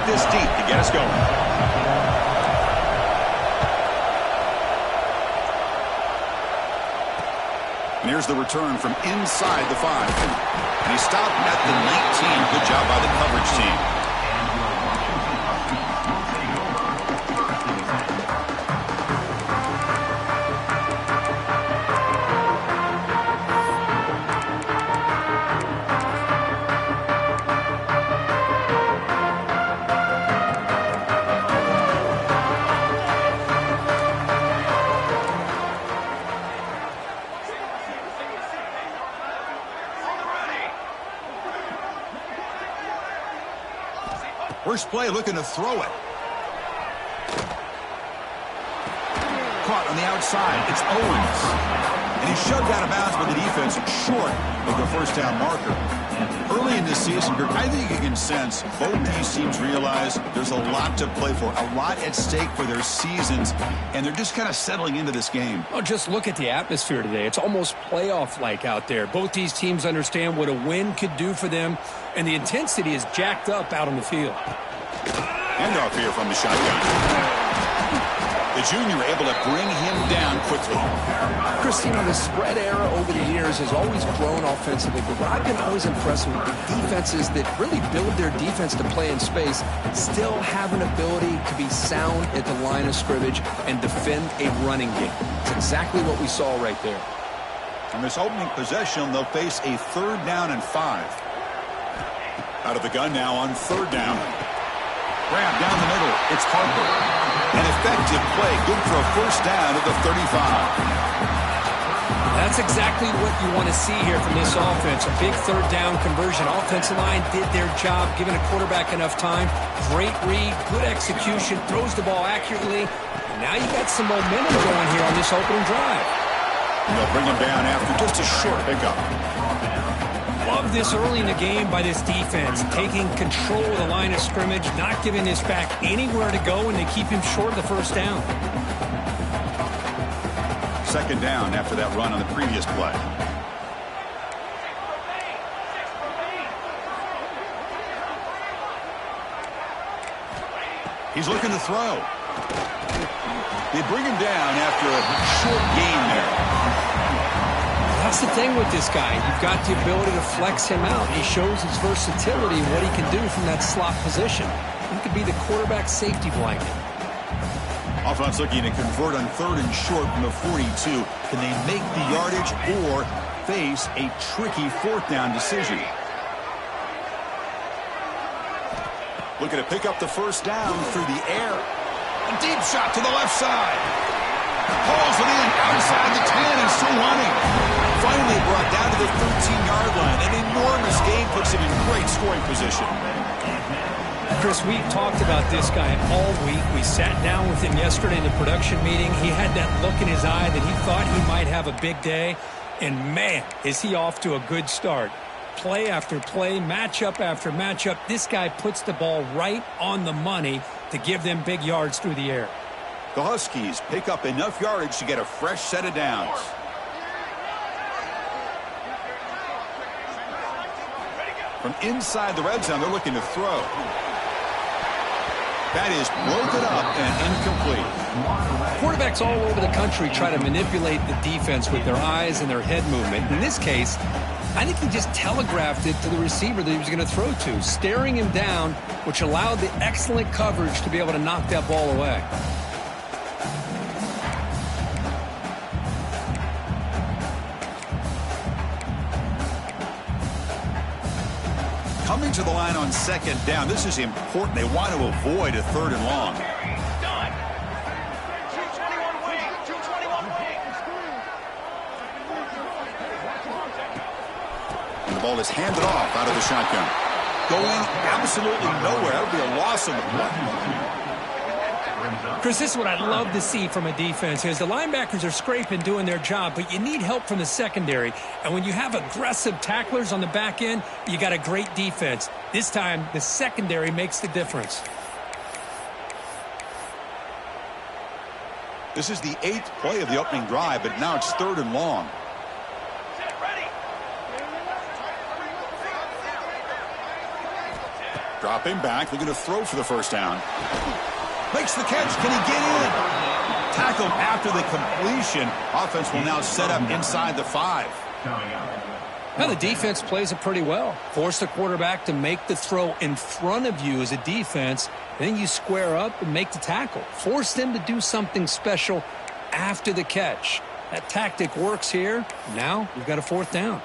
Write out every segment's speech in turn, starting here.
this deep to get us going. And here's the return from inside the 5. And he stopped at the 19. Good job by the coverage team. First play, looking to throw it. Caught on the outside. It's Owens. And he's shoved out of bounds by the defense short of the first down marker. Early in this season, I think you can sense both these teams realize there's a lot to play for, a lot at stake for their seasons, and they're just kind of settling into this game. Oh, just look at the atmosphere today. It's almost playoff-like out there. Both these teams understand what a win could do for them, and the intensity is jacked up out on the field. Handoff here from the shotgun. The junior able to bring him down quickly. Christina, the spread era over the years has always grown offensively, but what I've been always impressed with defenses that really build their defense to play in space still have an ability to be sound at the line of scrimmage and defend a running game. It's exactly what we saw right there. On this opening possession, they'll face a 3rd down and 5. Out of the gun now on 3rd down. Grab down the middle. It's Harper. An effective play. Good for a first down at the 35. That's exactly what you want to see here from this offense. A big 3rd down conversion. Offensive line did their job, giving a quarterback enough time. Great read, good execution, throws the ball accurately. And now you got some momentum going here on this opening drive. And they'll bring him down after just a short pickup. Love this early in the game by this defense, taking control of the line of scrimmage, not giving this back anywhere to go, and they keep him short of the first down. 2nd down after that run on the previous play. He's looking to throw. They bring him down after a short gain there. That's the thing with this guy. You've got the ability to flex him out. He shows his versatility and what he can do from that slot position. He could be the quarterback safety blanket. Offense looking to convert on 3rd and short from the 42. Can they make the yardage or face a tricky 4th down decision? Looking to pick up the first down through the air. A deep shot to the left side. Pulls it in outside the 10 and still running. Finally brought down to the 13-yard line. An enormous gain puts him in great scoring position. Chris, we've talked about this guy all week. We sat down with him yesterday in the production meeting. He had that look in his eye that he thought he might have a big day. And, man, is he off to a good start. Play after play, matchup after matchup. This guy puts the ball right on the money to give them big yards through the air. The Huskies pick up enough yardage to get a fresh set of downs. From inside the red zone, they're looking to throw. That is broken up and incomplete. Quarterbacks all over the country try to manipulate the defense with their eyes and their head movement. In this case, I think he just telegraphed it to the receiver that he was going to throw to, staring him down, which allowed the excellent coverage to be able to knock that ball away. Coming to the line on 2nd down. This is important. They want to avoid a 3rd and long. And the ball is handed off out of the shotgun. Going absolutely nowhere. That would be a loss on the play. Chris, this is what I love to see from a defense is the linebackers are scraping, doing their job, but you need help from the secondary. And when you have aggressive tacklers on the back end, you got a great defense. This time, the secondary makes the difference. This is the 8th play of the opening drive, but now it's 3rd and long. Dropping back, looking to throw for the first down. Makes the catch. Can he get in? Tackled after the completion. Offense will now set up inside the 5. Now the defense plays it pretty well. Force the quarterback to make the throw in front of you as a defense. Then you square up and make the tackle. Force them to do something special after the catch. That tactic works here. Now we've got a 4th down.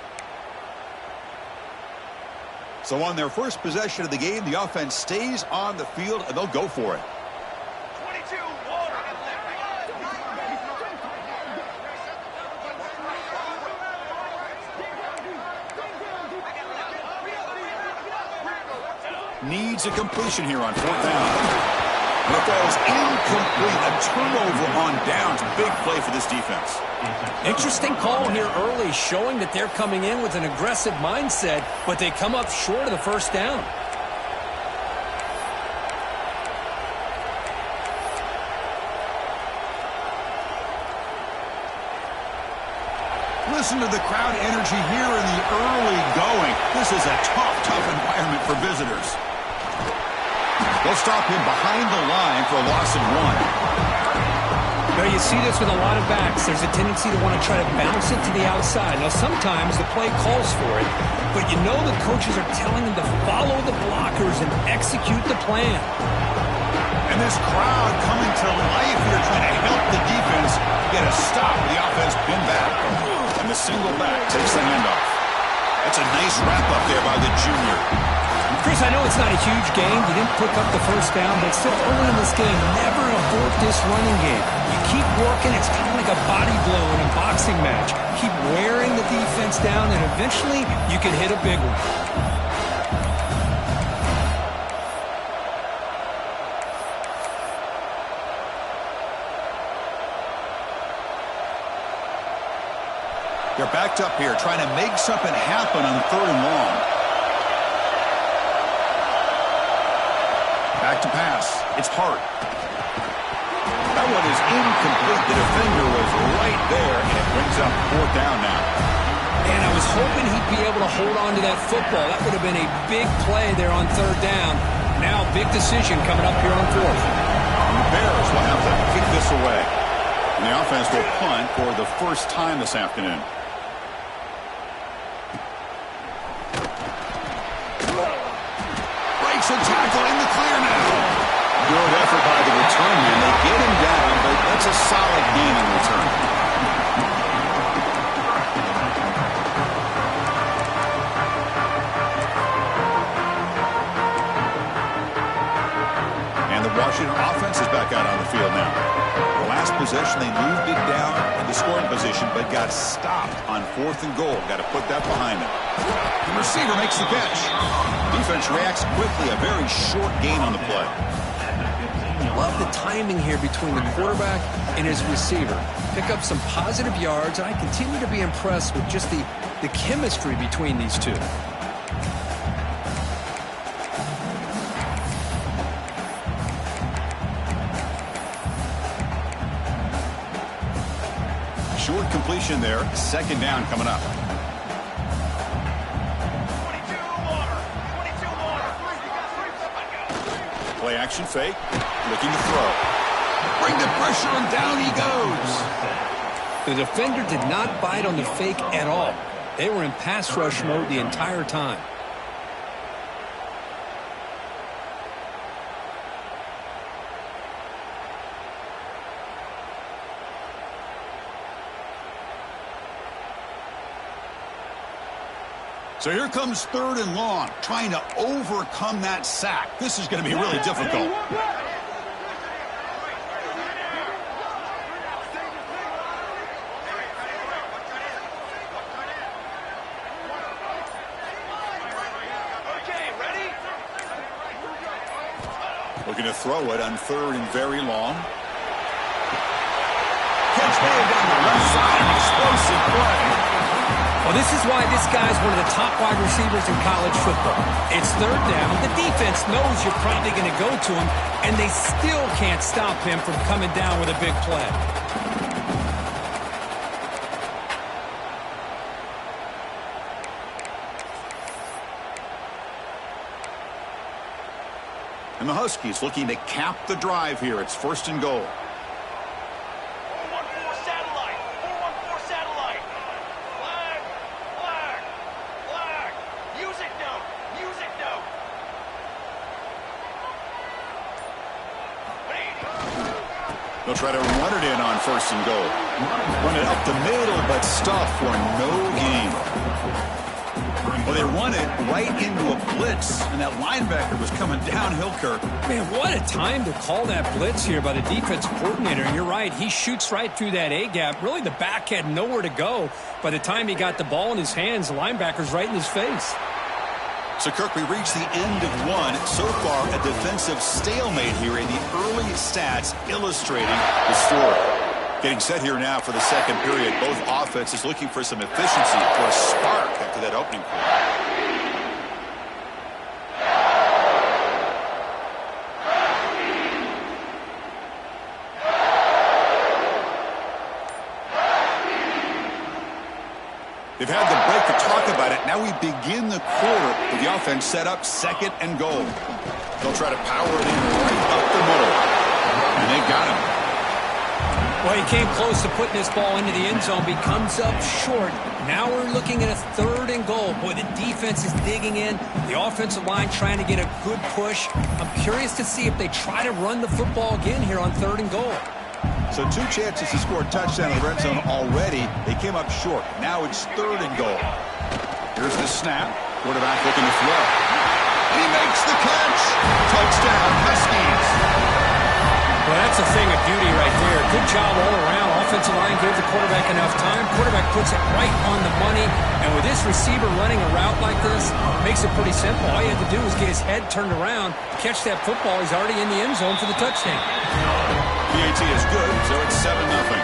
So on their first possession of the game, the offense stays on the field, and they'll go for it. Needs a completion here on 4th down. And it falls incomplete. A turnover on downs. Big play for this defense. Interesting call here early, showing that they're coming in with an aggressive mindset, but they come up short of the first down. Listen to the crowd energy here in the early going. This is a tough environment for visitors. They'll stop him behind the line for a loss of 1. Now you see this with a lot of backs. There's a tendency to want to try to bounce it to the outside. Now sometimes the play calls for it, but you know the coaches are telling them to follow the blockers and execute the plan. And this crowd coming to life here trying to help the defense get a stop. The offense pinned back. And the single back takes the handoff. That's a nice wrap-up there by the junior. Chris, I know it's not a huge game. You didn't pick up the first down, but still early in this game, never abort this running game. You keep working. It's kind of like a body blow in a boxing match. Keep wearing the defense down, and eventually you can hit a big one. They're backed up here, trying to make something happen on 3rd and long. Back to pass. It's Hart. That one is incomplete. The defender was right there, and it brings up 4th down now. And I was hoping he'd be able to hold on to that football. That would have been a big play there on 3rd down. Now, big decision coming up here on 4th. And the Bears will have to kick this away. And the offense will punt for the first time this afternoon. Breaks a tackle in the clear now. Good effort by the return man. They get him down, but that's a solid gain in return. And the Washington offense is back out on the field now. The last possession, they moved it down into scoring position, but got stopped on 4th and goal. Got to put that behind them. The receiver makes the catch. Defense reacts quickly. A very short gain on the play. Love the timing here between the quarterback and his receiver. Pick up some positive yards, and I continue to be impressed with just the chemistry between these two. Short completion there. 2nd down coming up. Play action fake. Looking to throw. Bring the pressure and down he goes. The defender did not bite on the fake at all. They were in pass rush mode the entire time. So here comes 3rd and long, trying to overcome that sack. This is going to be really difficult. Looking to throw it on 3rd and very long. Catch made down the left side, explosive play. Well, this is why this guy's one of the top wide receivers in college football. It's 3rd down. The defense knows you're probably going to go to him, and they still can't stop him from coming down with a big play. And the Huskies looking to cap the drive here. It's 1st and goal. 414 satellite. 414 satellite. Flag. Flag. Flag. Music note. Music note. 180. They'll try to run it in on 1st and goal. Run it up the middle, but stuff for no gain. Well, they run it right into a blitz, and that linebacker was coming downhill, Kirk. Man, what a time to call that blitz here by the defensive coordinator. And you're right, he shoots right through that A-gap. Really, the back had nowhere to go. By the time he got the ball in his hands, the linebacker's right in his face. So, Kirk, we reached the end of one. So far, a defensive stalemate here in the early stats illustrating the story. Getting set here now for the second period. Both offenses looking for some efficiency, for a spark after that opening quarter. They've had the break to talk about it. Now we begin the quarter with the offense set up 2nd and goal. They'll try to power it in right up the middle. And they got him. Well, he came close to putting this ball into the end zone, but he comes up short. Now we're looking at a 3rd and goal. Boy, the defense is digging in. The offensive line trying to get a good push. I'm curious to see if they try to run the football again here on 3rd and goal. So 2 chances to score a touchdown in the red zone already. They came up short. Now it's 3rd and goal. Here's the snap. Quarterback looking to throw. He makes the catch. Touchdown, Huskies. Well, that's a thing of beauty right there. Good job all around. Offensive line gave the quarterback enough time. Quarterback puts it right on the money. And with this receiver running a route like this, makes it pretty simple. All you had to do was get his head turned around, catch that football. He's already in the end zone for the touchdown. PAT is good, so it's 7-0.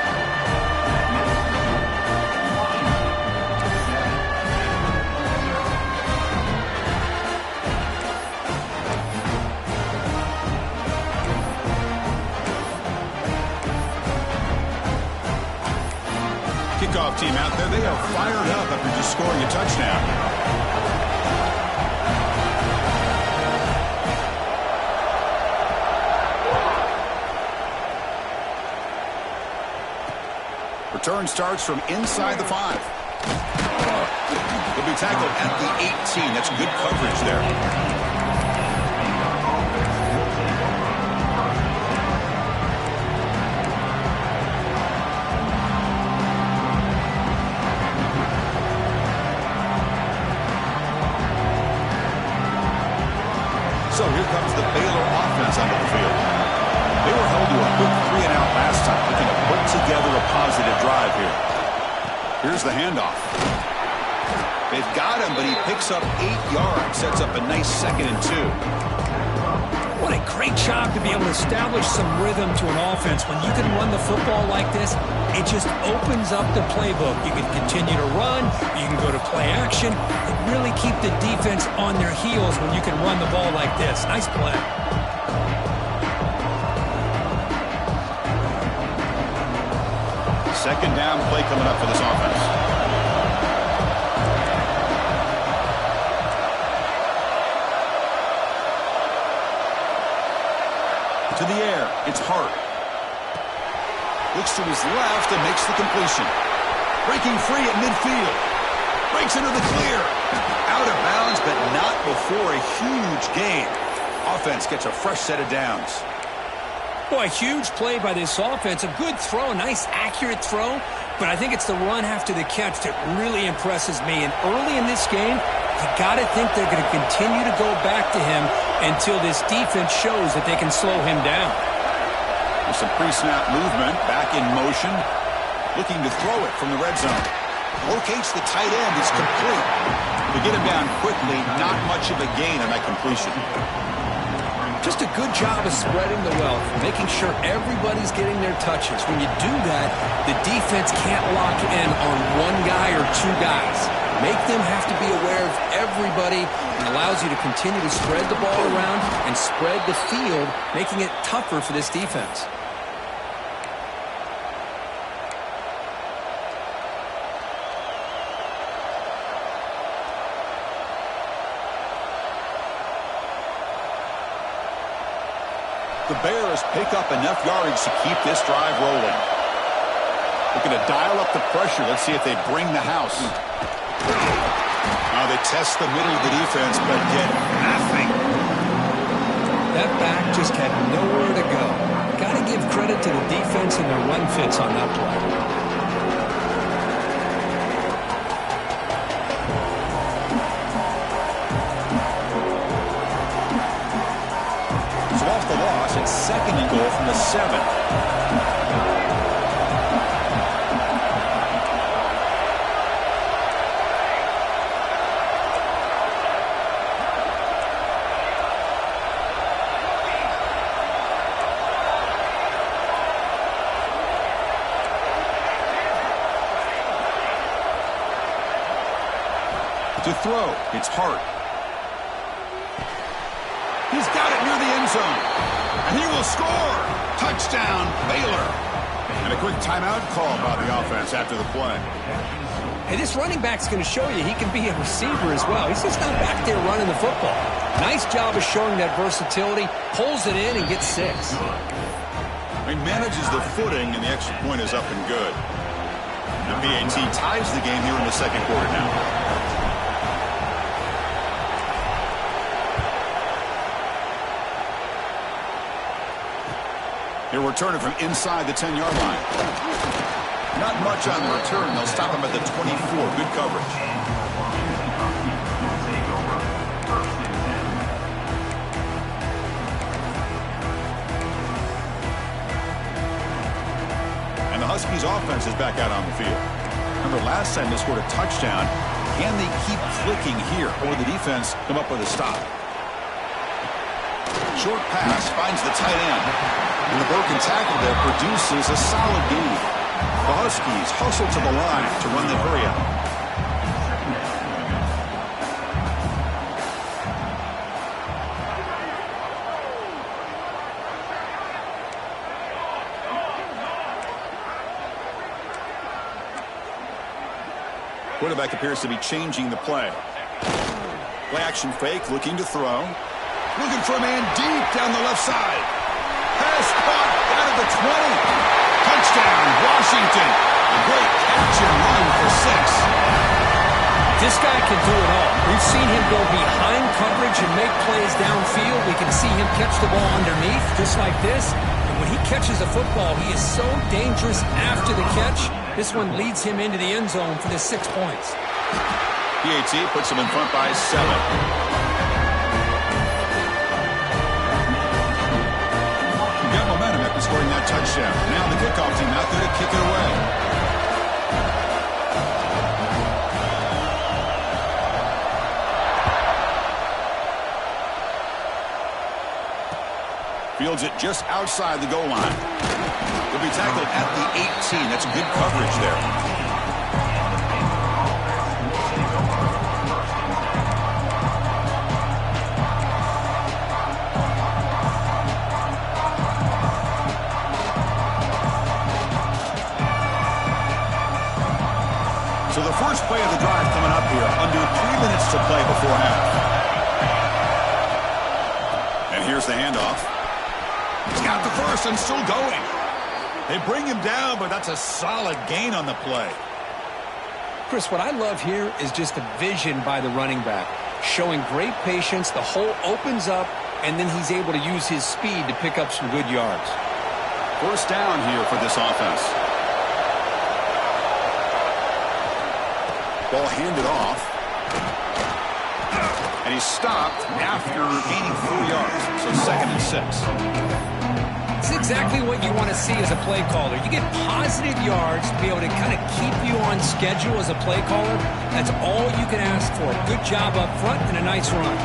Kickoff team out there. They are fired up after just scoring a touchdown. Return starts from inside the 5. He'll be tackled at the 18. That's good coverage there. So here comes the Baylor offense onto the field. They were held to a quick 3-and-out last time, looking to put together a positive drive here. Here's the handoff. They've got him, but he picks up 8 yards, sets up a nice 2nd and 2. What a great job to be able to establish some rhythm to an offense. When you can run the football like this, it just opens up the playbook. You can continue to run. You can go to play action. And really keep the defense on their heels when you can run the ball like this. Nice play. Second down play coming up for this offense. To the air, it's Hart. Looks to his left and makes the completion. Breaking free at midfield. Breaks into the clear. Out of bounds, but not before a huge gain. Offense gets a fresh set of downs. Boy, huge play by this offense. A good throw, a nice accurate throw. But I think it's the run after the catch that really impresses me. And early in this game, you got to think they're going to continue to go back to him until this defense shows that they can slow him down. With some pre-snap movement, back in motion, looking to throw it from the red zone. Locates the tight end. It's complete. To get him down quickly, not much of a gain on that completion. Just a good job of spreading the wealth, making sure everybody's getting their touches. When you do that, the defense can't lock in on one guy or 2 guys. Make them have to be aware of everybody, and allows you to continue to spread the ball around and spread the field, making it tougher for this defense. The Bears pick up enough yardage to keep this drive rolling. Looking to dial up the pressure. Let's see if they bring the house. Now they test the middle of the defense, but get nothing. That back just had nowhere to go. Got to give credit to the defense and their run fits on that play. It's second and goal from the 7. To throw, it's Hart. He's got it near the end zone. And he will score. Touchdown, Baylor. And a quick timeout call by the offense after the play. Hey, this running back's going to show you he can be a receiver as well. He's just not back there running the football. Nice job of showing that versatility. Pulls it in and gets 6. He manages the footing, and the extra point is up and good. And BAT ties the game here in the second quarter now. He'll return it from inside the 10-yard line. Not much on the return. They'll stop him at the 24. Good coverage. And the Huskies offense is back out on the field. Remember, last time they scored a touchdown. Can they keep clicking here, or the defense come up with a stop? Short pass finds the tight end. And the broken tackle there produces a solid gain. The Huskies hustle to the line to run the hurry-up. Quarterback appears to be changing the play. Play action fake, looking to throw. Looking for a man deep down the left side. Pass caught out of the 20. Touchdown, Washington. A great catch and run for 6. This guy can do it all. We've seen him go behind coverage and make plays downfield. We can see him catch the ball underneath, just like this. And when he catches a football, he is so dangerous after the catch. This one leads him into the end zone for the 6 points. PAT puts him in front by 7. Scoring that touchdown. Now the kickoff team out there to kick it away. Fields it just outside the goal line. He'll be tackled at the 18. That's good coverage there. So the first play of the drive coming up here, under 3 minutes to play before half. And here's the handoff. He's got the first and still going. They bring him down, but that's a solid gain on the play. Chris, what I love here is just the vision by the running back. Showing great patience, the hole opens up, and then he's able to use his speed to pick up some good yards. First down here for this offense. Ball handed off. And he's stopped after gaining 4 yards. So 2nd and 6. It's exactly what you want to see as a play caller. You get positive yards to be able to kind of keep you on schedule as a play caller. That's all you can ask for. Good job up front and a nice run.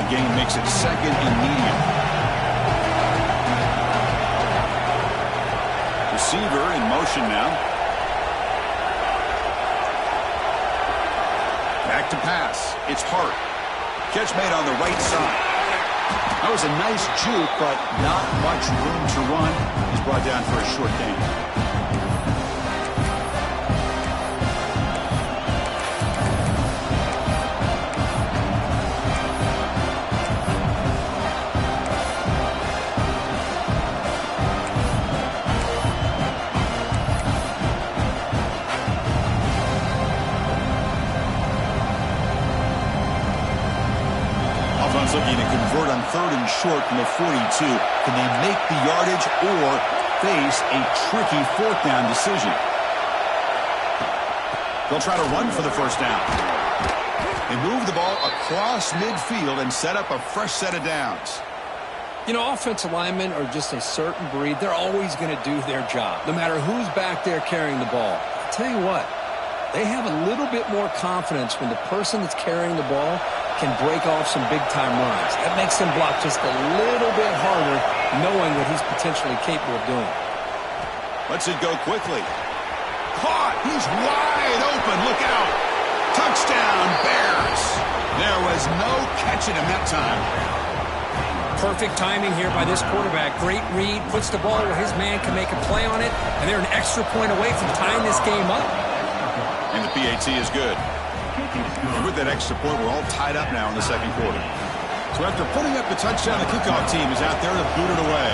Again, makes it 2nd and medium. Receiver in motion now. Back to pass. It's Hart. Catch made on the right side. That was a nice juke, but not much room to run. He's brought down for a short gain. Offense looking to convert on 3rd and short from the 42. Can they make the yardage or face a tricky 4th down decision? They'll try to run for the first down. They move the ball across midfield and set up a fresh set of downs. You know, offensive linemen are just a certain breed. They're always going to do their job, no matter who's back there carrying the ball. I'll tell you what, they have a little bit more confidence when the person that's carrying the ball can break off some big-time runs. That makes them block just a little bit harder, knowing what he's potentially capable of doing. Lets it go quickly. Caught! He's wide open. Look out! Touchdown, Bears! There was no catching him that time. Perfect timing here by this quarterback. Great read, puts the ball where his man can make a play on it, and they're an extra point away from tying this game up. And the PAT is good. And with that extra point, we're all tied up now in the second quarter. So after putting up the touchdown, the kickoff team is out there to boot it away.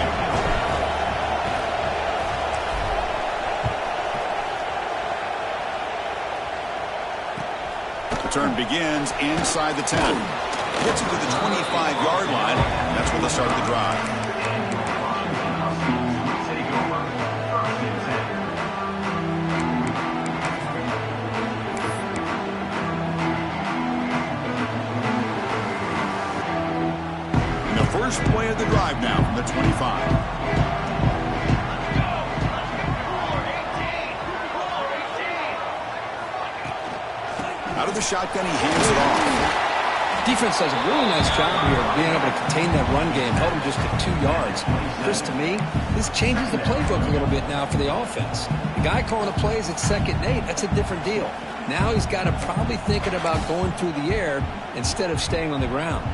The turn begins inside the 10. Gets it to the 25-yard line. That's when they'll start the drive. First play of the drive now from the 25. Out of the shotgun, he hands it off. Defense does a really nice job here of being able to contain that run game, held him just to 2 yards. Chris, to me, this changes the playbook a little bit now for the offense. The guy calling the plays at 2nd and 8, that's a different deal. Now he's got to probably thinking about going through the air instead of staying on the ground.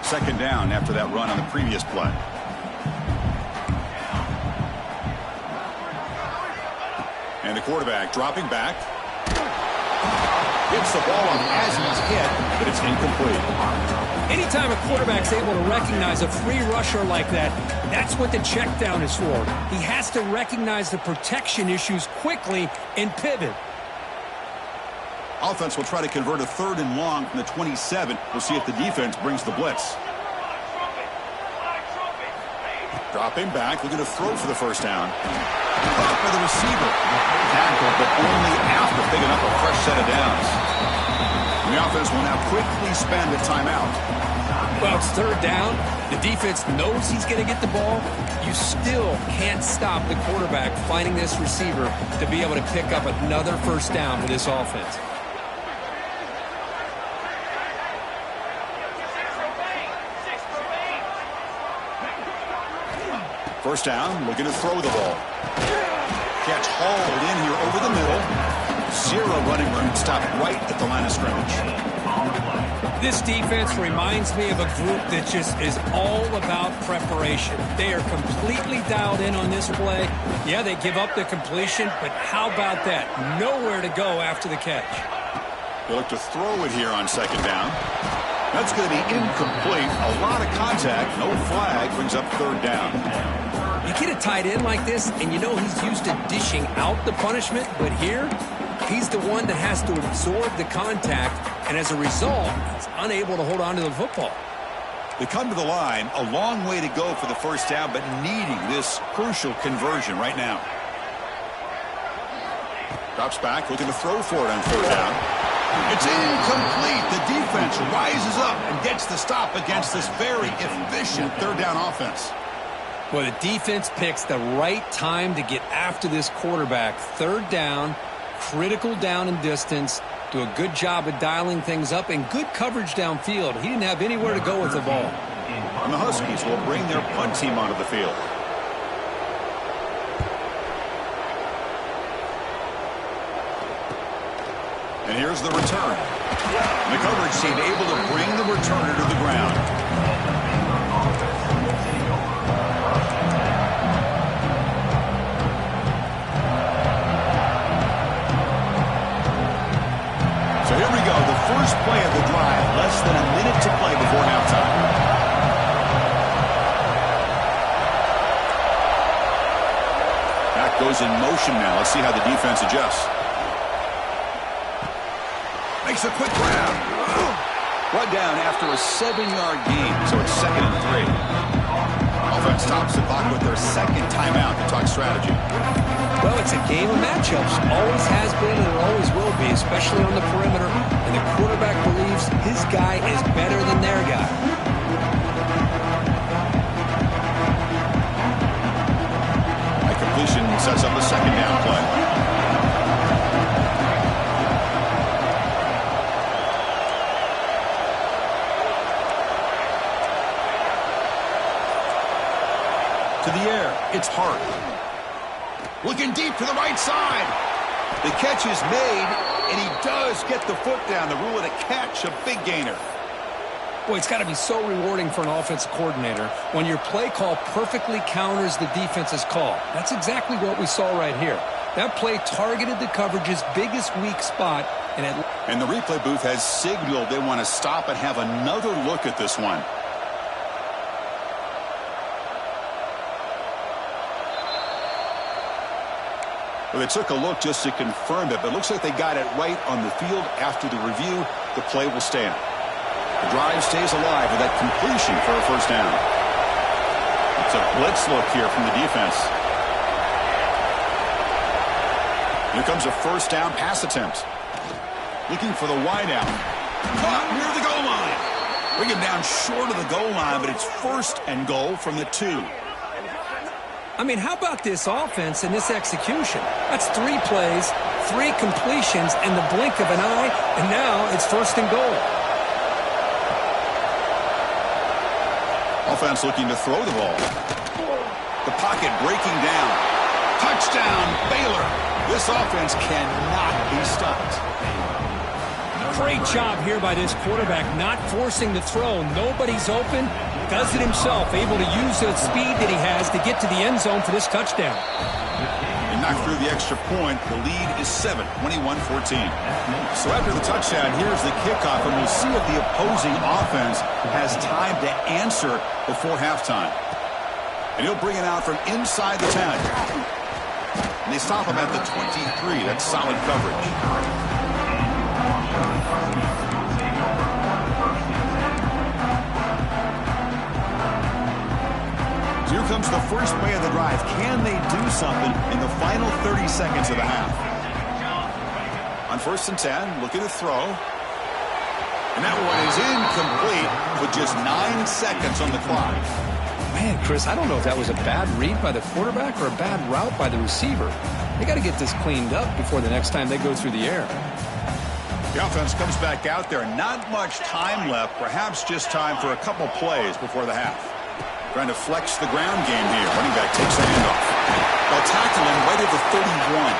2nd down after that run on the previous play. And the quarterback dropping back. Gets the ball on as he's hit, but it's incomplete. Anytime a quarterback's able to recognize a free rusher like that, that's what the check down is for. He has to recognize the protection issues quickly and pivot. Offense will try to convert a 3rd and long from the 27. We'll see if the defense brings the blitz. Dropping back, looking to throw for the first down. Caught by the receiver. Tackled, but only after picking up a fresh set of downs. The offense will now quickly spend a timeout. Well, it's 3rd down. The defense knows he's going to get the ball. You still can't stop the quarterback finding this receiver to be able to pick up another first down for this offense. First down, looking to throw the ball. Catch hauled in here over the middle. 0 running room, stopped right at the line of scrimmage. This defense reminds me of a group that just is all about preparation. They are completely dialed in on this play. Yeah, they give up the completion, but how about that? Nowhere to go after the catch. They look to throw it here on 2nd down. That's going to be incomplete. A lot of contact. No flag. Brings up 3rd down. You get a tight end like this, and you know he's used to dishing out the punishment, but here, he's the one that has to absorb the contact, and as a result, he's unable to hold on to the football. They come to the line, a long way to go for the first down, but needing this crucial conversion right now. Drops back, looking to throw for it on 3rd down. It's incomplete. The defense rises up and gets the stop against this very efficient 3rd down offense. Well, the defense picks the right time to get after this quarterback. 3rd down, critical down and distance. Do a good job of dialing things up and good coverage downfield. He didn't have anywhere to go with the ball. And the Huskies will bring their punt team onto the field. And here's the return. The coverage team able to bring the returner to the ground. So here we go, the first play of the drive, less than a minute to play before halftime. Back goes in motion now. Let's see how the defense adjusts. Makes a quick grab. Run down after a 7-yard gain, so it's 2nd and 3. Offense stops the clock with their second timeout to talk strategy. Well, it's a game of matchups. Always has been and it always will be, especially on the perimeter. And the quarterback believes his guy is better than their guy. That completion sets up a 2nd down play. To the air, it's Hart. Looking deep to the right side. The catch is made, and he does get the foot down. The rule of the catch, a big gainer. Boy, it's got to be so rewarding for an offensive coordinator when your play call perfectly counters the defense's call. That's exactly what we saw right here. That play targeted the coverage's biggest weak spot. And the replay booth has signaled they want to stop and have another look at this one. Well, they took a look just to confirm it, but it looks like they got it right on the field. After the review, the play will stand. The drive stays alive with that completion for a 1st down. It's a blitz look here from the defense. Here comes a 1st down pass attempt. Looking for the wideout. Caught near the goal line. Bring him down short of the goal line, but it's 1st and goal from the 2. I mean, how about this offense and this execution? That's 3 plays, 3 completions in the blink of an eye, and now it's 1st and goal. Offense looking to throw the ball. The pocket breaking down. Touchdown, Baylor. This offense cannot be stopped. Great job here by this quarterback, not forcing the throw. Nobody's open. Does it himself, able to use the speed that he has to get to the end zone for this touchdown. He knocked through the extra point. The lead is 7, 21-14. So after the touchdown, here's the kickoff, and we'll see if the opposing offense has time to answer before halftime. And he'll bring it out from inside the 10. And they stop him at the 23. That's solid coverage. Here comes the first play of the drive. Can they do something in the final 30 seconds of the half? On 1st and 10, looking to throw. And that one is incomplete with just 9 seconds on the clock. Man, Chris, I don't know if that was a bad read by the quarterback or a bad route by the receiver. They got to get this cleaned up before the next time they go through the air. The offense comes back out there. Not much time left. Perhaps just time for a couple plays before the half. Trying to flex the ground game here. Running back takes the handoff. They'll tackle him right at the 31.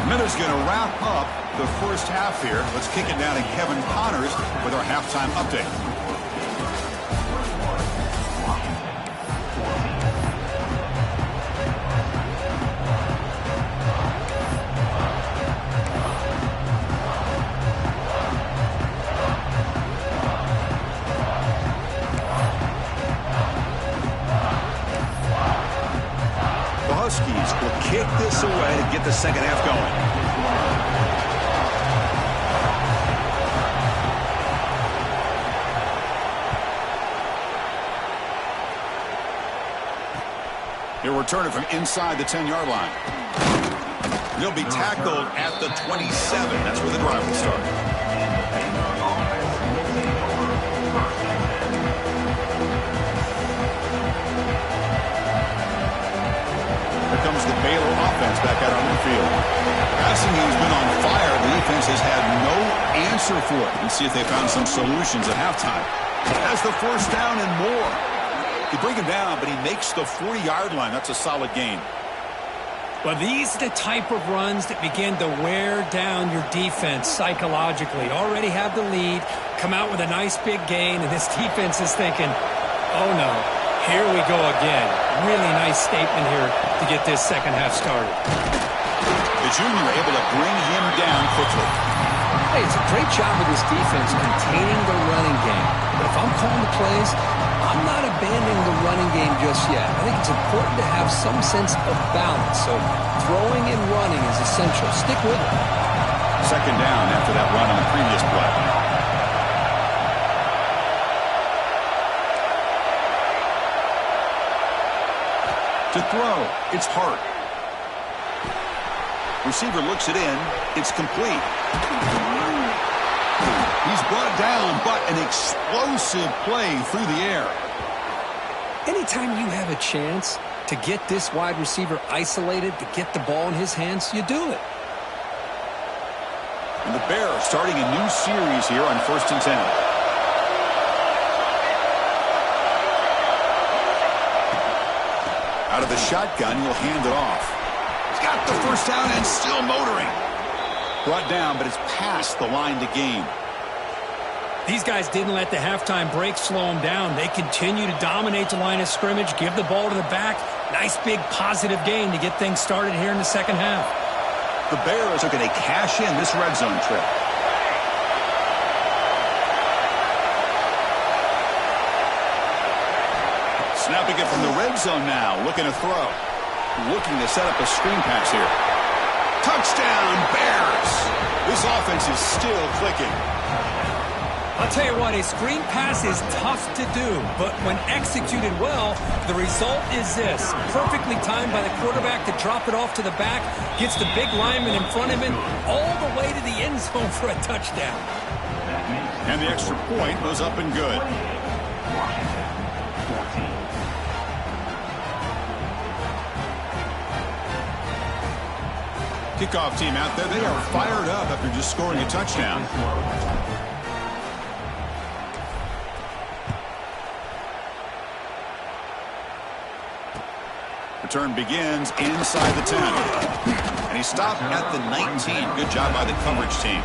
Miller's going to wrap up the first half here. Let's kick it down to Kevin Connors with our halftime update. Huskies will kick this away to get the second half going. He'll return it from inside the 10-yard line. He'll be tackled at the 27. That's where the drive will start. Here comes the Baylor offense back out on the field. Passing game's been on fire. The defense has had no answer for it. Let's see if they found some solutions at halftime. Has the 1st down and more. They bring him down, but he makes the 40-yard line. That's a solid gain. Well, these are the type of runs that begin to wear down your defense psychologically. Already have the lead, come out with a nice big gain, and this defense is thinking, oh no, here we go again. Really nice statement here to get this second half started. The junior able to bring him down quickly. Hey, it's a great job of this defense containing the running game. plays, I'm not abandoning the running game just yet. I think it's important to have some sense of balance. So throwing and running is essential. Stick with it. Second down after that run on the previous play. To throw, it's Hart. Receiver looks it in. It's complete. He's brought down, but an explosive play through the air. Anytime you have a chance to get this wide receiver isolated, to get the ball in his hands, you do it. And the Bears starting a new series here on 1st and 10. Out of the shotgun, he'll hand it off. He's got the first down and still motoring. Brought down, but it's past the line to gain. These guys didn't let the halftime break slow them down. They continue to dominate the line of scrimmage, give the ball to the back. Nice big positive gain to get things started here in the second half. The Bears are going to cash in this red zone trip. Snapping it from the red zone now, looking to throw. Looking to set up a screen pass here. Touchdown, Bears! This offense is still clicking. I'll tell you what, a screen pass is tough to do, but when executed well, the result is this. Perfectly timed by the quarterback to drop it off to the back, gets the big lineman in front of him all the way to the end zone for a touchdown. And the extra point was up and good. Kickoff team out there, they are fired up after just scoring a touchdown. Return begins inside the 10. And he stopped at the 19. Good job by the coverage team.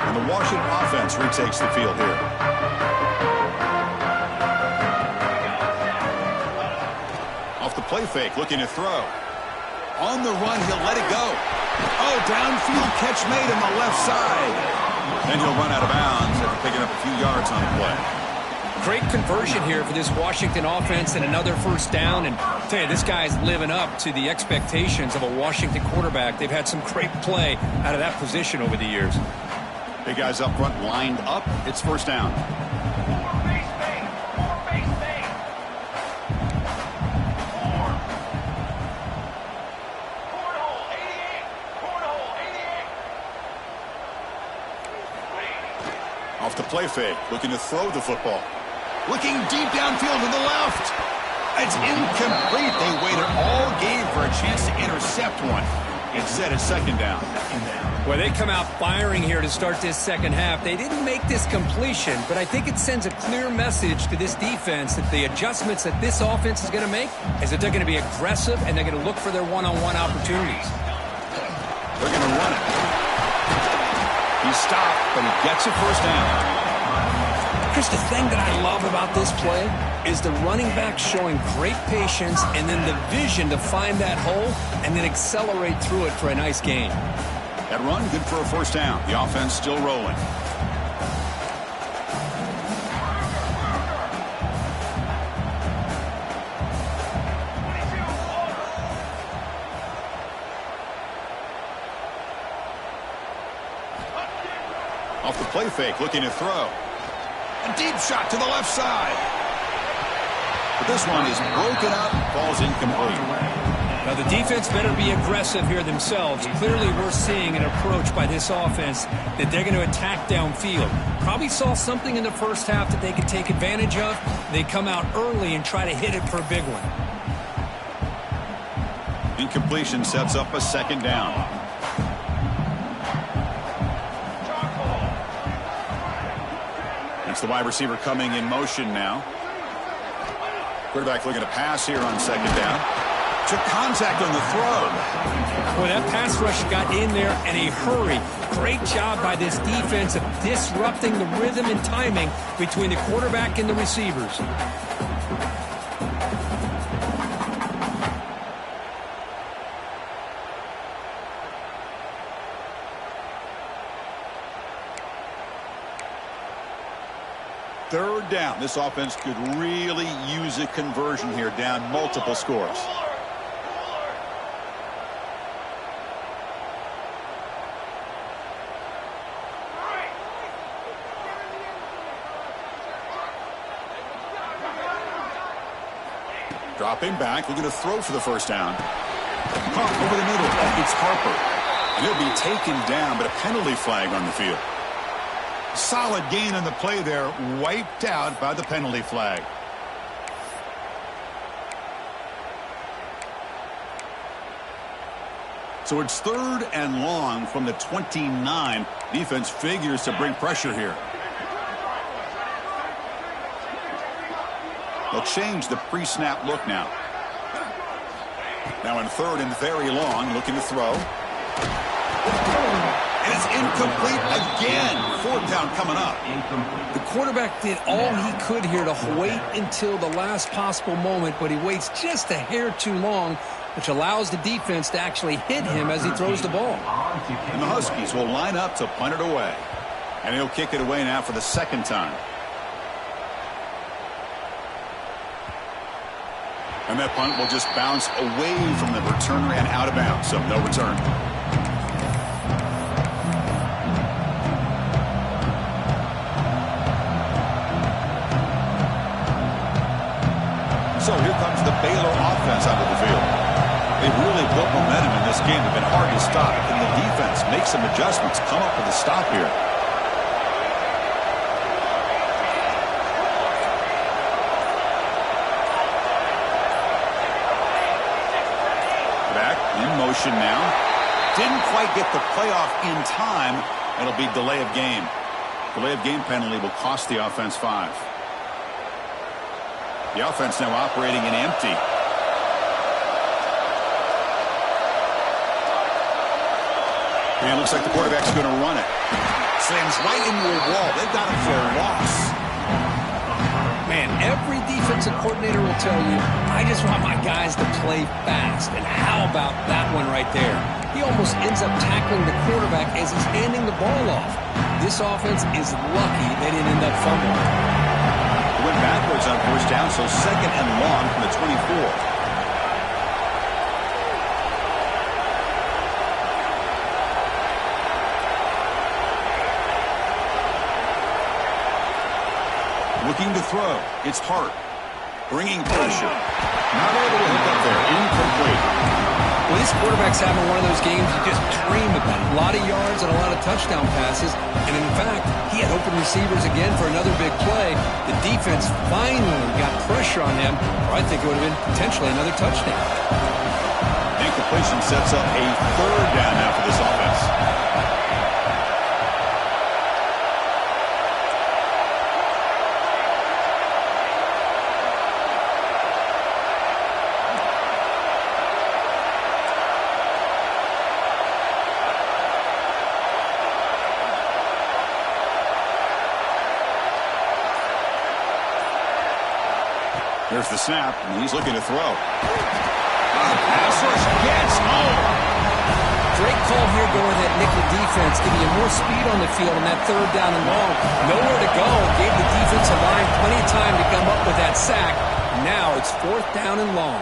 And the Washington offense retakes the field here. Off the play fake, looking to throw. On the run, he'll let it go. Oh, downfield catch made on the left side. Then he'll run out of bounds after picking up a few yards on the play. Great conversion here for this Washington offense and another first down. And I'll tell you, this guy's living up to the expectations of a Washington quarterback. They've had some great play out of that position over the years. Big guys up front lined up. It's first down. Off the play fake, looking to throw the football. Looking deep downfield to the left. It's incomplete. They waited all game for a chance to intercept one. Instead, it's second down. Well, they come out firing here to start this second half. They didn't make this completion, but I think it sends a clear message to this defense that the adjustments that this offense is going to make is that they're going to be aggressive and they're going to look for their one-on-one opportunities. They're going to run it. He stopped, but he gets a first down. Chris, the thing that I love about this play is the running back showing great patience and then the vision to find that hole and then accelerate through it for a nice gain. That run, good for a first down. The offense still rolling. Off the play fake, looking to throw. A deep shot to the left side. But this one is broken up, falls incomplete. Now, the defense better be aggressive here themselves. Clearly, we're seeing an approach by this offense that they're going to attack downfield. Probably saw something in the first half that they could take advantage of. They come out early and try to hit it for a big one. Incompletion sets up a second down. It's the wide receiver coming in motion now. Quarterback looking to pass here on second down. Took contact on the throw. Boy, that pass rush got in there in a hurry. Great job by this defense of disrupting the rhythm and timing between the quarterback and the receivers. Third down. This offense could really use a conversion here, down multiple scores. Dropping back, looking to throw for the first down. Caught over the middle. It's Harper. And he'll be taken down, but a penalty flag on the field. Solid gain on the play there, wiped out by the penalty flag. So it's 3rd and long from the 29. Defense figures to bring pressure here. They'll change the pre-snap look now. Now in 3rd and very long, looking to throw. And it's incomplete again. 4th down coming up. The quarterback did all he could here to wait until the last possible moment, but he waits just a hair too long, which allows the defense to actually hit him as he throws the ball. And the Huskies will line up to punt it away. And he'll kick it away now for the 2nd time. And that punt will just bounce away from the returner and out of bounds, so no return. So here comes the Baylor offense out of the field. They've really built momentum in this game. They've been hard to stop. And the defense makes some adjustments, come up with a stop here. In motion now. Didn't quite get the playoff in time. It'll be delay of game. Delay of game penalty will cost the offense 5. The offense now operating in empty. And it looks like the quarterback's going to run it. Slams right into a wall. They've got him for a loss. Man, every defensive coordinator will tell you, I just want my guys to play fast. And how about that one right there? He almost ends up tackling the quarterback as he's handing the ball off. This offense is lucky they didn't end up fumbling. They went backwards on 1st down, so 2nd and long from the 24. Looking to throw. It's Hart. Bringing pressure. Not able to hook up there. Incomplete. Well, this quarterback's having one of those games you just dream about. A lot of yards and a lot of touchdown passes. And in fact, he had open receivers again for another big play. The defense finally got pressure on him, or I think it would have been potentially another touchdown. Incompletion sets up a 3rd down now for this offense. Here's the snap, and he's looking to throw. Pass rush gets home. Great call here going with that nickel defense, giving you more speed on the field on that 3rd down and long. Nowhere to go. Gave the defensive line plenty of time to come up with that sack. Now it's 4th down and long.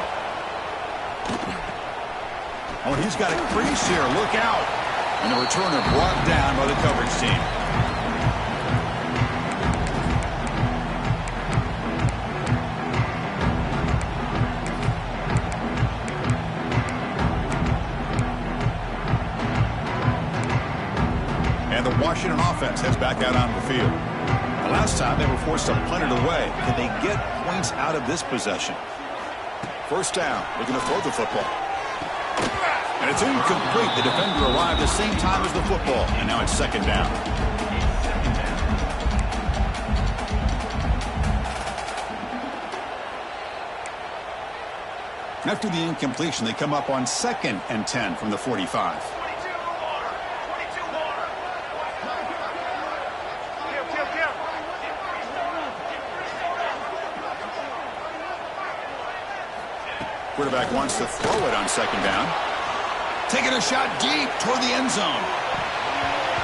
Oh, he's got a crease here. Look out. And the returner brought down by the coverage team. Washington offense heads back out on the field. The last time they were forced to punt it away. Can they get points out of this possession? 1st down, looking to throw the football. And it's incomplete. The defender arrived the same time as the football. And now it's 2nd down. After the incompletion, they come up on 2nd and 10 from the 45. Quarterback wants to throw it on 2nd down. Taking a shot deep toward the end zone.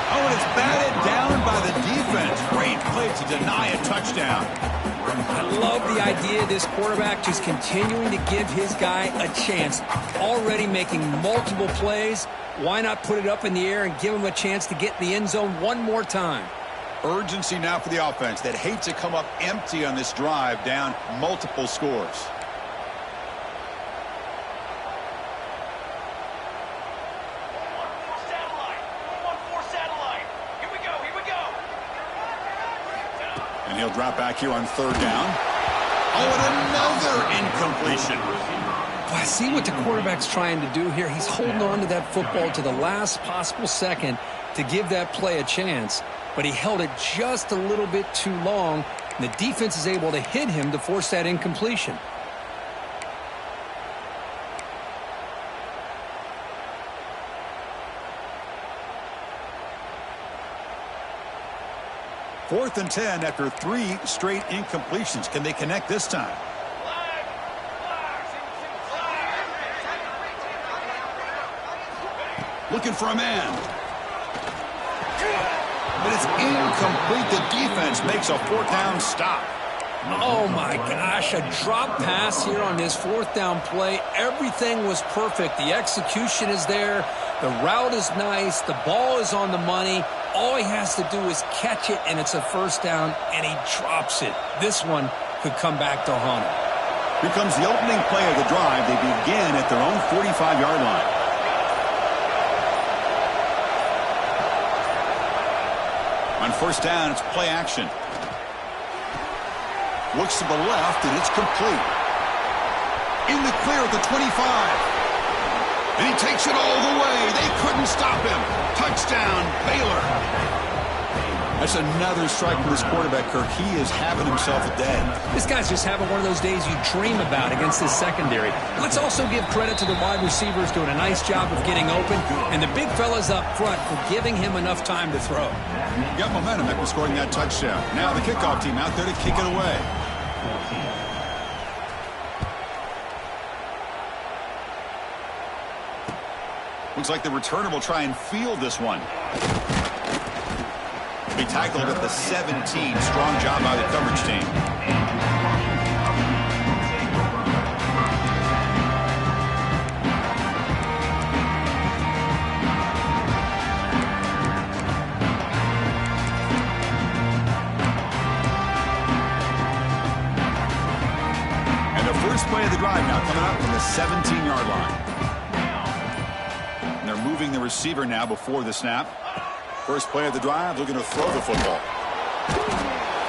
Oh, and it's batted down by the defense. Great play to deny a touchdown. I love the idea of this quarterback just continuing to give his guy a chance. Already making multiple plays. Why not put it up in the air and give him a chance to get in the end zone one more time? Urgency now for the offense that hate to come up empty on this drive, down multiple scores. And he'll drop back here on third down. Oh, and another incompletion. I see what the quarterback's trying to do here. He's holding on to that football to the last possible second to give that play a chance. But he held it just a little bit too long. And the defense is able to hit him to force that incompletion. Fourth and 10 after 3 straight incompletions. Can they connect this time? Looking for a man. But it's incomplete. The defense makes a fourth down stop. Oh, my gosh. A drop pass here on this fourth down play. Everything was perfect. The execution is there. The route is nice. The ball is on the money. All he has to do is catch it, and it's a first down, and he drops it. This one could come back to haunt him. Here comes the opening play of the drive. They begin at their own 45-yard line. On first down, it's play action. Looks to the left, and it's complete. In the clear at the 25. And he takes it all the way. They couldn't stop him. Touchdown, Baylor. That's another strike from this quarterback, Kirk. He is having himself a day. This guy's just having one of those days you dream about against this secondary. Let's also give credit to the wide receivers doing a nice job of getting open, and the big fellas up front for giving him enough time to throw. Got momentum after scoring that touchdown. Now the kickoff team out there to kick it away. Looks like the returner will try and field this one. Be tackled at the 17. Strong job by the coverage team. And the first play of the drive now coming up from the 17-yard line. And they're moving the receiver now before the snap. First play of the drive, looking to throw the football.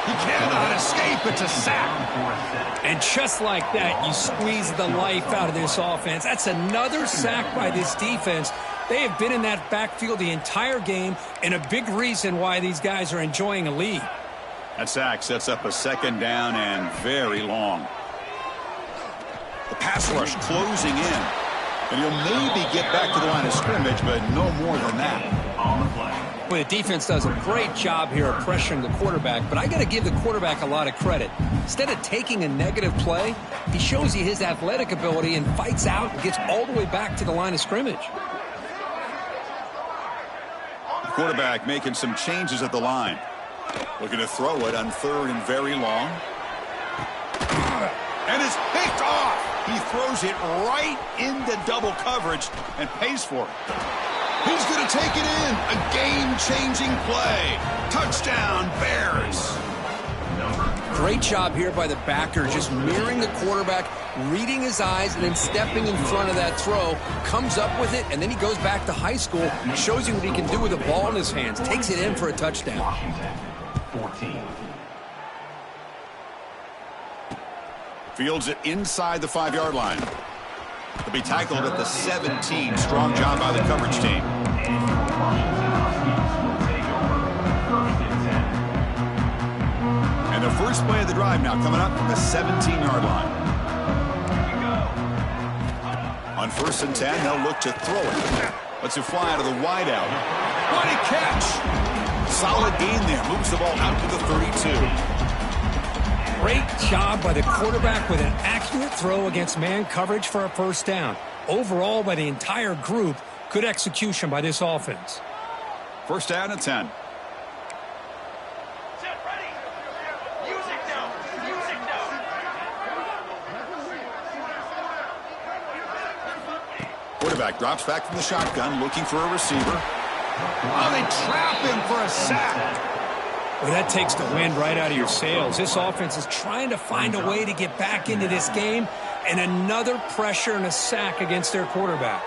He cannot escape. It's a sack. And just like that, you squeeze the life out of this offense. That's another sack by this defense. They have been in that backfield the entire game, and a big reason why these guys are enjoying a lead. That sack sets up a second down and very long. The pass rush closing in. And he'll maybe get back to the line of scrimmage, but no more than that. Well, the defense does a great job here of pressuring the quarterback, but I got to give the quarterback a lot of credit. Instead of taking a negative play, he shows you his athletic ability and fights out and gets all the way back to the line of scrimmage. The quarterback making some changes at the line. Looking to throw it on third and very long. And it's picked off. He throws it right into double coverage and pays for it. He's going to take it in. A game-changing play. Touchdown, Bears. Great job here by the backer, just mirroring the quarterback, reading his eyes, and then stepping in front of that throw. Comes up with it, and then he goes back to high school, shows you what he can do with the ball in his hands. Takes it in for a touchdown. Washington, 14. Fields it inside the 5-yard line. He'll be tackled at the 17. Strong job by the coverage team. And the first play of the drive now coming up from the 17-yard line. On first and 10, they'll look to throw it. Lets it fly out of the wideout. What a catch! Solid gain there. Moves the ball out to the 32. Great job by the quarterback with an accurate throw against man coverage for a first down. Overall, by the entire group, good execution by this offense. First down and 10. Set, ready. Quarterback drops back from the shotgun, looking for a receiver. Oh, they trap him for a sack. Well, that takes the wind right out of your sails. This offense is trying to find a way to get back into this game, and another pressure and a sack against their quarterback.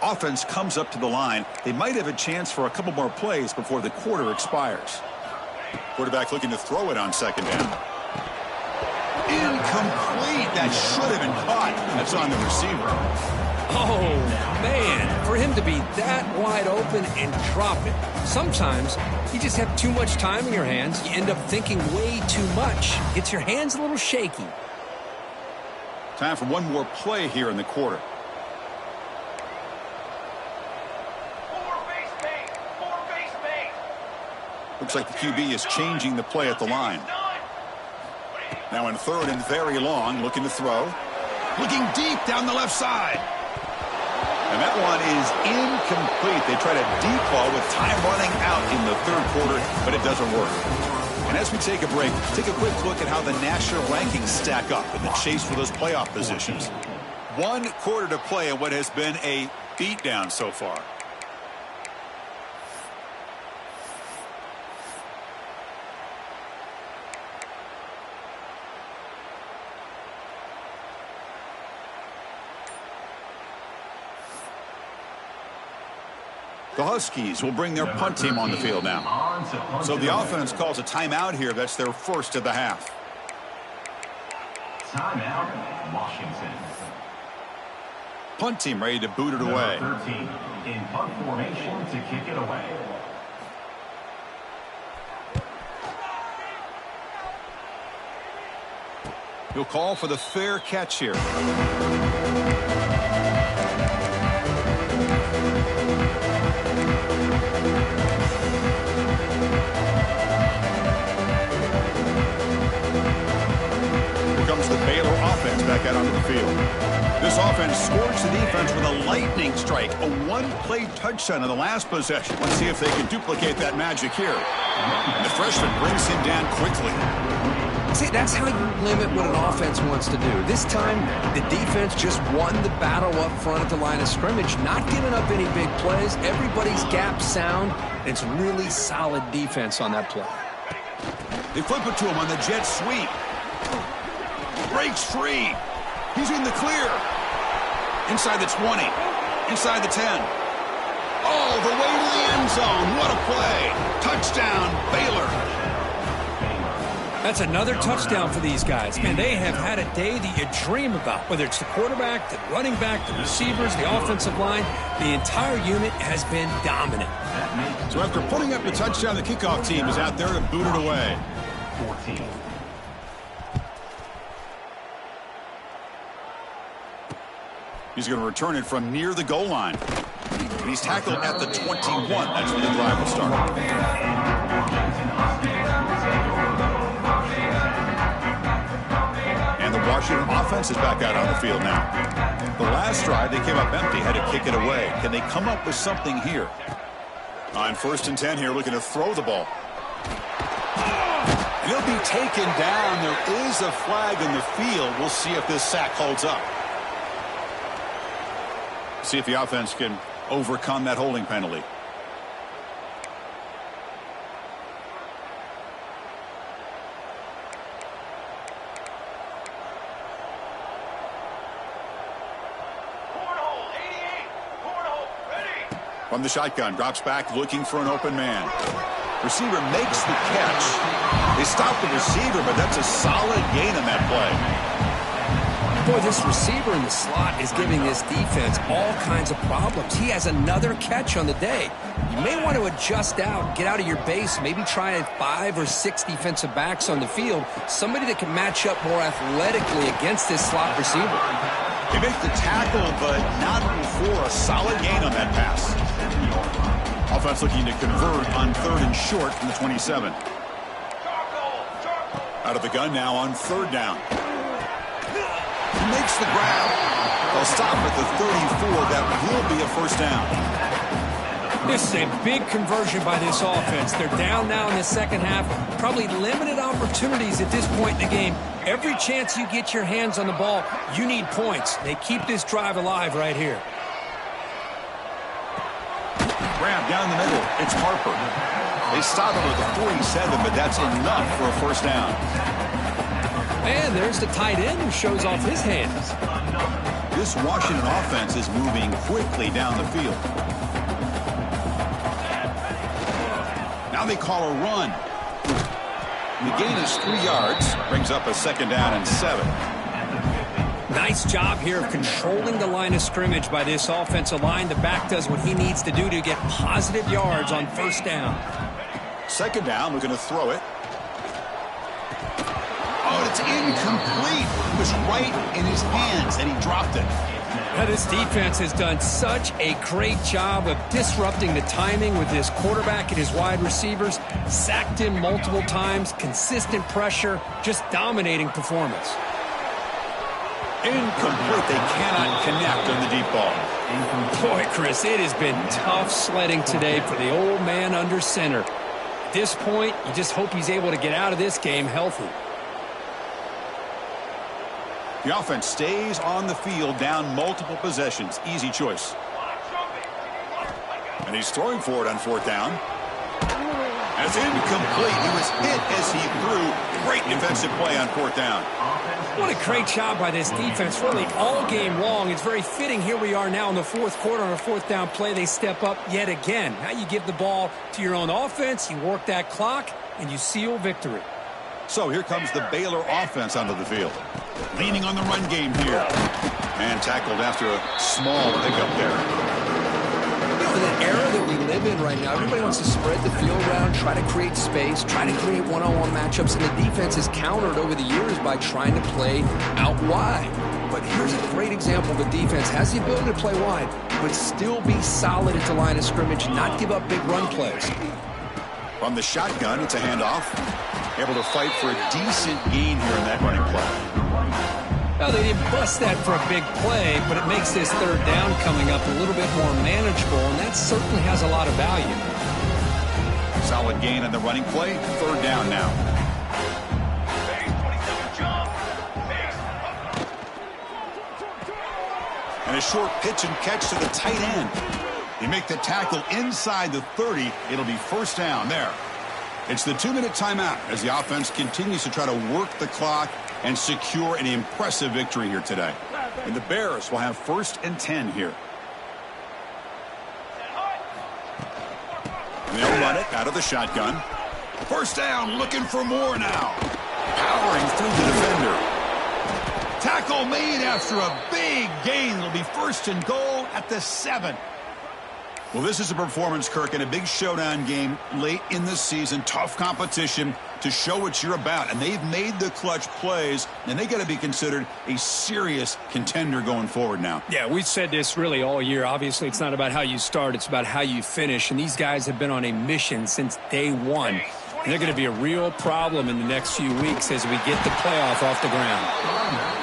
Offense comes up to the line. They might have a chance for a couple more plays before the quarter expires. Quarterback looking to throw it on second down. Incomplete. That should have been caught. That's on the receiver. Oh, man, for him to be that wide open and drop it. Sometimes you just have too much time in your hands. You end up thinking way too much. Gets your hands a little shaky. Time for one more play here in the quarter. Looks like the QB is changing the play at the line. Now in third and very long, looking to throw. Looking deep down the left side. And that one is incomplete. They try to deep ball with time running out in the third quarter, but it doesn't work. And as we take a break, take a quick look at how the national rankings stack up in the chase for those playoff positions. 1 quarter to play in what has been a beatdown so far. The Huskies will bring their punt team on the field now. So the offense calls a timeout here. That's their first of the half. Timeout, Washington. Punt team ready to boot it away. 13 in punt formation to kick it away. He'll call for the fair catch here. The Baylor offense back out onto the field. This offense scorched the defense with a lightning strike, a one-play touchdown in the last possession. Let's see if they can duplicate that magic here. And the freshman brings him down quickly. See, that's how you limit what an offense wants to do. This time, the defense just won the battle up front at the line of scrimmage, not giving up any big plays. Everybody's gap sound. It's really solid defense on that play. They flip it to him on the jet sweep. Breaks free. He's in the clear. Inside the 20. Inside the 10. All the way to the end zone. What a play. Touchdown, Baylor. That's another touchdown for these guys. Man, they have had a day that you dream about. Whether it's the quarterback, the running back, the receivers, the offensive line, the entire unit has been dominant. So after putting up the touchdown, the kickoff team is out there to boot it away. 14. He's going to return it from near the goal line. And he's tackled at the 21. That's where the drive will start. And the Washington offense is back out on the field now. The last drive, they came up empty, had to kick it away. Can they come up with something here? On 1st and 10 here, looking to throw the ball. And he'll be taken down. There is a flag in the field. We'll see if this sack holds up. See if the offense can overcome that holding penalty. From the shotgun, drops back looking for an open man. Receiver makes the catch. They stop the receiver, but that's a solid gain on that play. Boy, this receiver in the slot is giving this defense all kinds of problems. He has another catch on the day. You may want to adjust out, get out of your base, maybe try 5 or 6 defensive backs on the field, somebody that can match up more athletically against this slot receiver. He makes the tackle, but not before a solid gain on that pass. Offense looking to convert on 3rd and short from the 27. Out of the gun now on 3rd down. He makes the grab. They'll stop at the 34. That will be a 1st down. This is a big conversion by this offense. They're down now in the second half. Probably limited opportunities at this point in the game. Every chance you get your hands on the ball, you need points. They keep this drive alive right here. Grab down the middle. It's Harper. They stop him at the 47, but that's enough for a first down. And there's the tight end who shows off his hands. This Washington offense is moving quickly down the field. Now they call a run. The gain is 3 yards. Brings up a second down and 7. Nice job here of controlling the line of scrimmage by this offensive line. The back does what he needs to do to get positive yards on first down. Second down, we're going to throw it. Oh, it's incomplete. It was right in his hands, and he dropped it. Now, this defense has done such a great job of disrupting the timing with this quarterback and his wide receivers. Sacked him multiple times, consistent pressure, just dominating performance. Incomplete. They cannot connect on the deep ball. Boy, Chris, it has been tough sledding today for the old man under center. At this point, you just hope he's able to get out of this game healthy. The offense stays on the field, down multiple possessions. Easy choice. And he's throwing for it on fourth down. That's incomplete. He was hit as he threw. Great defensive play on fourth down. What a great job by this defense, really all game long. It's very fitting. Here we are now in the fourth quarter on a fourth down play. They step up yet again. Now you give the ball to your own offense, you work that clock, and you seal victory. So here comes the Baylor offense onto the field. Leaning on the run game here. And tackled after a small hiccup there. In the era that we live in right now, everybody wants to spread the field around, try to create space, try to create one-on-one matchups, and the defense is countered over the years by trying to play out wide. But here's a great example. The defense has the ability to play wide, but still be solid at the line of scrimmage, not give up big run plays. From the shotgun, it's a handoff. Able to fight for a decent gain here in that running play. Now, they didn't bust that for a big play, but it makes this third down coming up a little bit more manageable, and that certainly has a lot of value. Solid gain on the running play. Third down now. And a short pitch and catch to the tight end. You make the tackle inside the 30. It'll be first down there. It's the 2-minute timeout as the offense continues to try to work the clock and secure an impressive victory here today. And the Bears will have 1st and 10 here. And they'll run it out of the shotgun. First down, looking for more now. Powering through the defender. Tackle made after a big gain. It'll be 1st and goal at the 7. Well, this is a performance, Kirk, in a big showdown game late in the season. Tough competition to show what you're about. And they've made the clutch plays, and they got to be considered a serious contender going forward now. Yeah, we've said this really all year. Obviously, it's not about how you start. It's about how you finish. And these guys have been on a mission since day one. And they're going to be a real problem in the next few weeks as we get the playoff off the ground.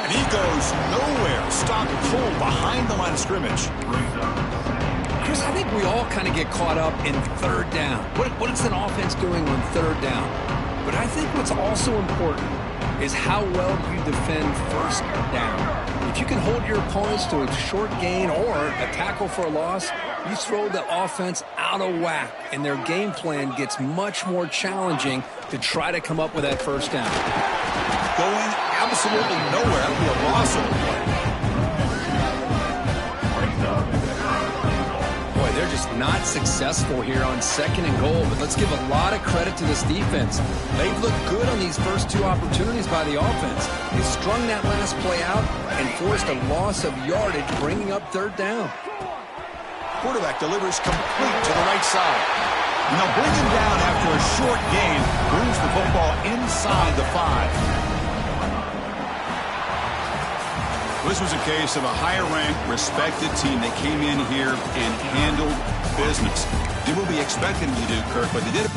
And he goes nowhere. Stop pull behind the line of scrimmage. Chris, I think we all kind of get caught up in third down. What is an offense doing on third down? But I think what's also important is how well you defend first down. If you can hold your opponents to a short gain or a tackle for a loss, you throw the offense out of whack, and their game plan gets much more challenging to try to come up with that first down. Going absolutely nowhere. That'll be a loss of the play. They're just not successful here on 2nd and goal, but let's give a lot of credit to this defense. They've looked good on these first 2 opportunities by the offense. They strung that last play out and forced a loss of yardage, bringing up third down. Quarterback delivers complete to the right side. And they'll bring him down after a short gain. Brings the football inside the 5. This was a case of a higher-ranked, respected team that came in here and handled business. Did what we expected them to do, Kirk, but they did it.